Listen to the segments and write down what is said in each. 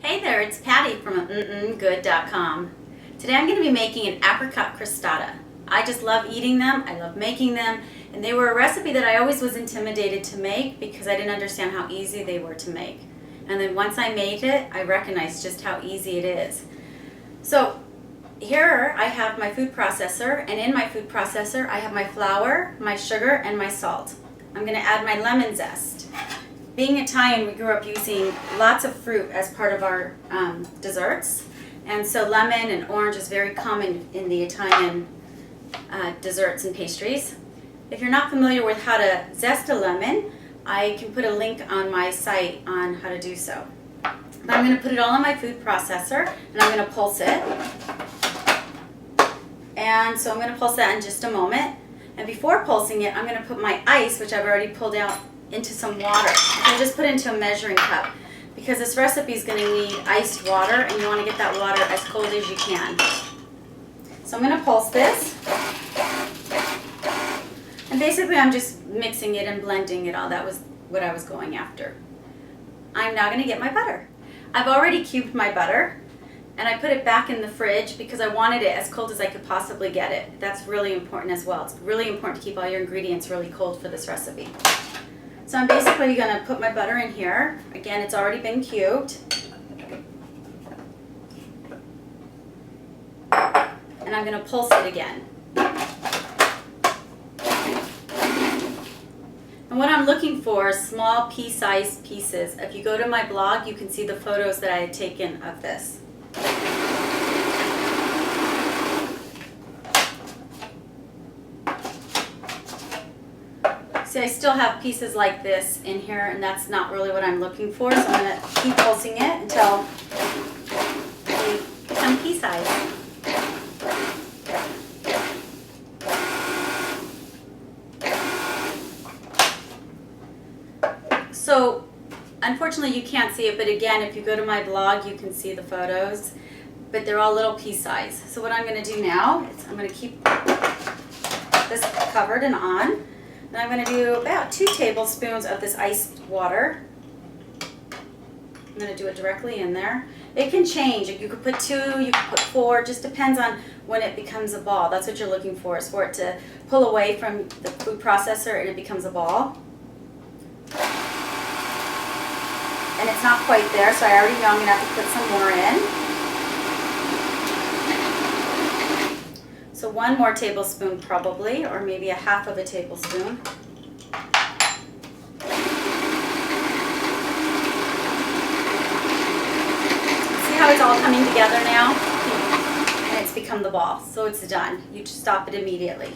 Hey there, it's Patty from good.com. Today I'm going to be making an apricot crostata. I just love eating them, I love making them, and they were a recipe that I always was intimidated to make because I didn't understand how easy they were to make. And then once I made it, I recognized just how easy it is. So here I have my food processor, and in my food processor I have my flour, my sugar, and my salt. I'm going to add my lemon zest. Being Italian, we grew up using lots of fruit as part of our desserts, and so lemon and orange is very common in the Italian desserts and pastries. If you're not familiar with how to zest a lemon, I can put a link on my site on how to do so. But I'm going to put it all in my food processor, and I'm going to pulse it. And so I'm going to pulse that in just a moment. And before pulsing it, I'm going to put my ice, which I've already pulled out, into some water. So just put it into a measuring cup because this recipe is going to need iced water, and you want to get that water as cold as you can. So I'm going to pulse this, and basically I'm just mixing it and blending it all. That was what I was going after. I'm now going to get my butter. I've already cubed my butter, and I put it back in the fridge because I wanted it as cold as I could possibly get it. That's really important as well. It's really important to keep all your ingredients really cold for this recipe. So I'm basically going to put my butter in here. Again, it's already been cubed. And I'm going to pulse it again. And what I'm looking for is small pea-sized pieces. If you go to my blog, you can see the photos that I had taken of this. See, I still have pieces like this in here, and that's not really what I'm looking for, so I'm going to keep pulsing it until they become pea-sized. So, unfortunately you can't see it, but again, if you go to my blog, you can see the photos, but they're all little pea-size. So what I'm going to do now is I'm going to keep this covered and on. And I'm going to do about 2 tablespoons of this iced water. I'm going to do it directly in there. It can change. You could put 2, you could put 4. It just depends on when it becomes a ball. That's what you're looking for, is for it to pull away from the food processor and it becomes a ball. And it's not quite there, so I already know I'm going to have to put some more in. So 1 more tablespoon probably, or maybe a half of a tablespoon. See how it's all coming together now? And it's become the ball, so it's done. You just stop it immediately.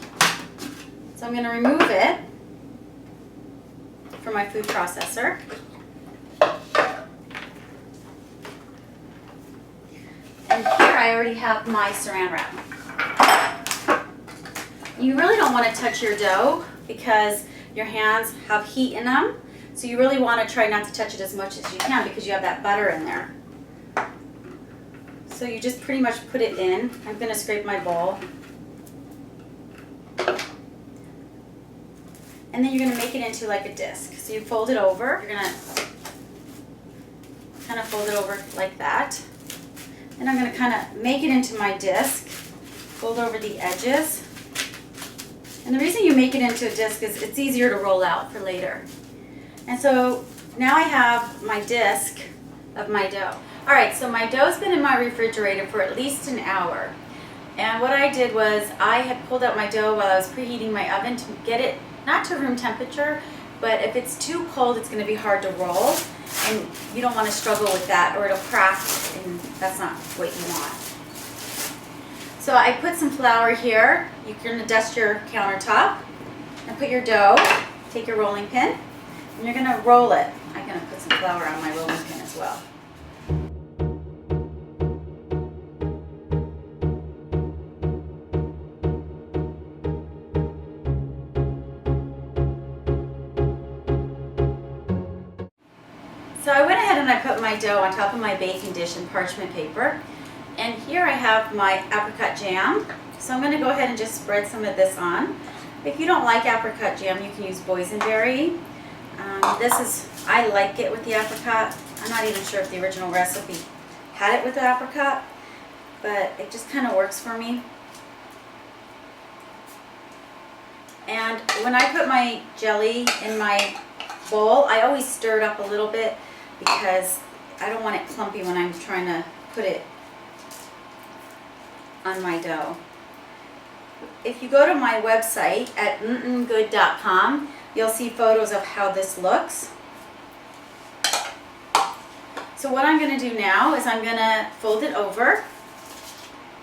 So I'm going to remove it from my food processor. And here I already have my saran wrap. You really don't want to touch your dough because your hands have heat in them, so you really want to try not to touch it as much as you can because you have that butter in there. So you just pretty much put it in. I'm going to scrape my bowl. And then you're going to make it into like a disc. So you fold it over. You're going to kind of fold it over like that. And I'm going to kind of make it into my disc, fold over the edges. And the reason you make it into a disc is it's easier to roll out for later. And so now I have my disc of my dough. Alright, so my dough's been in my refrigerator for at least an hour. And what I did was I had pulled out my dough while I was preheating my oven to get it not to room temperature, but if it's too cold it's going to be hard to roll. And you don't want to struggle with that or it'll crack, and that's not what you want. So I put some flour here. You're going to dust your countertop and put your dough, take your rolling pin, and you're going to roll it. I'm going to put some flour on my rolling pin as well. So I went ahead and I put my dough on top of my baking dish in parchment paper. And here I have my apricot jam. So I'm going to go ahead and just spread some of this on. If you don't like apricot jam, you can use boysenberry. I like it with the apricot. I'm not even sure if the original recipe had it with the apricot, but it just kind of works for me. And when I put my jelly in my bowl, I always stir it up a little bit because I don't want it clumpy when I'm trying to put it on my dough. If you go to my website at good.com, you'll see photos of how this looks. So what I'm going to do now is I'm going to fold it over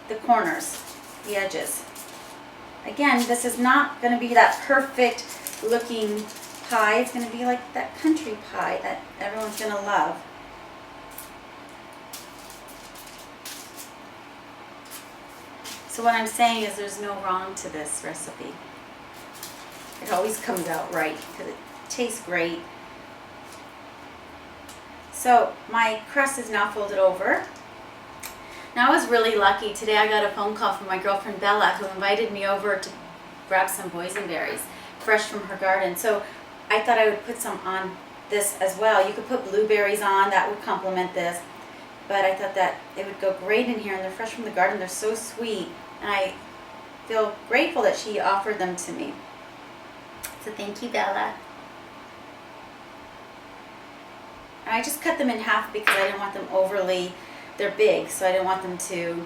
the corners, the edges. Again, this is not going to be that perfect looking pie. It's going to be like that country pie that everyone's going to love. So what I'm saying is there's no wrong to this recipe. It always comes out right because it tastes great. So my crust is now folded over. Now I was really lucky. Today I got a phone call from my girlfriend Bella, who invited me over to grab some boysenberries fresh from her garden. So I thought I would put some on this as well. You could put blueberries on, that would complement this. But I thought that it would go great in here, and they're fresh from the garden. They're so sweet, and I feel grateful that she offered them to me. So thank you, Bella. And I just cut them in half because I didn't want them overly, they're big, so I didn't want them to,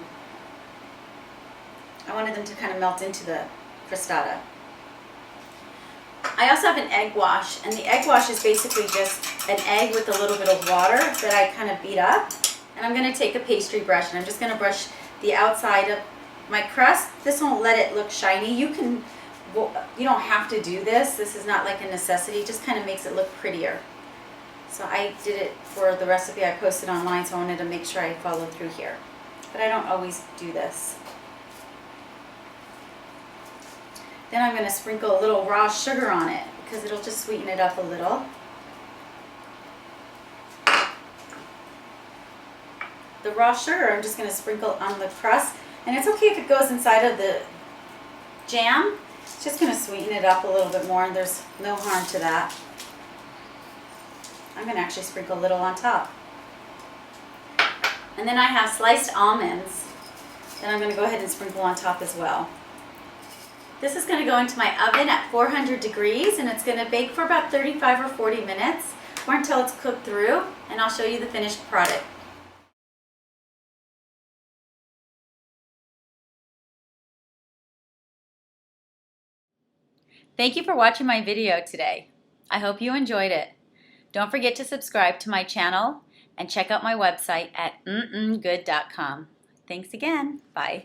I wanted them to kind of melt into the crostata. I also have an egg wash, and the egg wash is basically just an egg with a little bit of water that I kind of beat up. And I'm going to take a pastry brush, and I'm just going to brush the outside of my crust. This won't let it look shiny. You don't have to do this. This is not like a necessity. It just kind of makes it look prettier. So I did it for the recipe I posted online, so I wanted to make sure I followed through here. But I don't always do this. Then I'm going to sprinkle a little raw sugar on it because it'll just sweeten it up a little. The raw sugar I'm just going to sprinkle on the crust, and it's okay if it goes inside of the jam. It's just going to sweeten it up a little bit more, and there's no harm to that. I'm going to actually sprinkle a little on top. And then I have sliced almonds that I'm going to go ahead and sprinkle on top as well. This is going to go into my oven at 400 degrees, and it's going to bake for about 35 or 40 minutes, or until it's cooked through, and I'll show you the finished product. Thank you for watching my video today. I hope you enjoyed it. Don't forget to subscribe to my channel and check out my website at good.com. Thanks again. Bye.